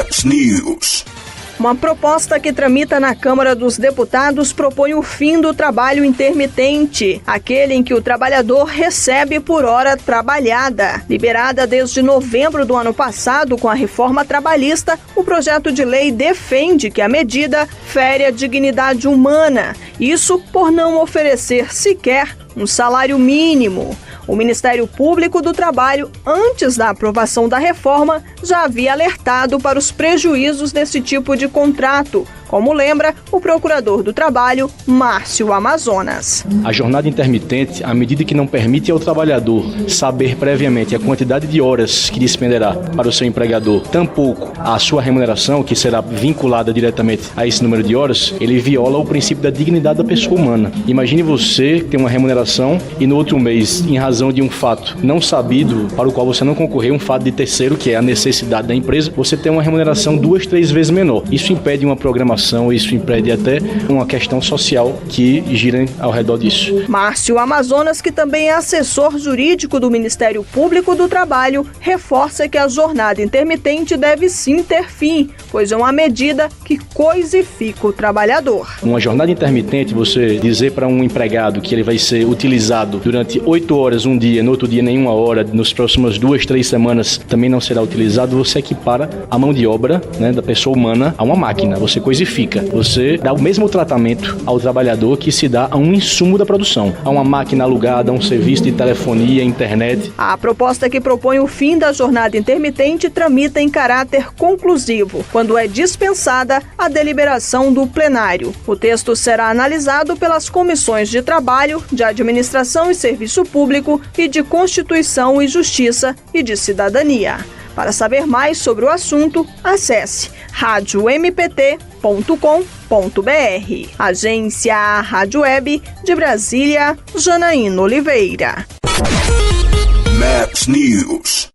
Max News. Uma proposta que tramita na Câmara dos Deputados propõe o fim do trabalho intermitente, aquele em que o trabalhador recebe por hora trabalhada. Liberada desde novembro do ano passado com a reforma trabalhista, o projeto de lei defende que a medida fere a dignidade humana, isso por não oferecer sequer um salário mínimo. O Ministério Público do Trabalho, antes da aprovação da reforma, já havia alertado para os prejuízos desse tipo de contrato, como lembra o procurador do Trabalho, Márcio Amazonas. A jornada intermitente, à medida que não permite ao trabalhador saber previamente a quantidade de horas que despenderá para o seu empregador, tampouco a sua remuneração, que será vinculada diretamente a esse número de horas, ele viola o princípio da dignidade da pessoa humana. Imagine você ter uma remuneração e no outro mês, em razão de um fato não sabido, para o qual você não concorreu, um fato de terceiro, que é a necessidade da empresa, você tem uma remuneração 2, 3 vezes menor. Isso impede uma programação, isso impede até uma questão social que gira ao redor disso. Márcio Amazonas, que também é assessor jurídico do Ministério Público do Trabalho, reforça que a jornada intermitente deve sim ter fim, pois é uma medida que coisifica o trabalhador. Uma jornada intermitente, você dizer para um empregado que ele vai ser utilizado durante 8 horas um dia, no outro dia nenhuma hora, nos próximas 2, 3 semanas também não será utilizado, você equipara a mão de obra, da pessoa humana a uma máquina, você coisifica. Você dá o mesmo tratamento ao trabalhador que se dá a um insumo da produção, a uma máquina alugada, a um serviço de telefonia, internet. A proposta que propõe o fim da jornada intermitente tramita em caráter conclusivo, quando é dispensada a deliberação do plenário. O texto será analisado pelas comissões de Trabalho, de Administração e Serviço Público e de Constituição e Justiça e de Cidadania. Para saber mais sobre o assunto, acesse radiompt.com.br. Agência Rádio Web de Brasília, Janaína Oliveira. Max News.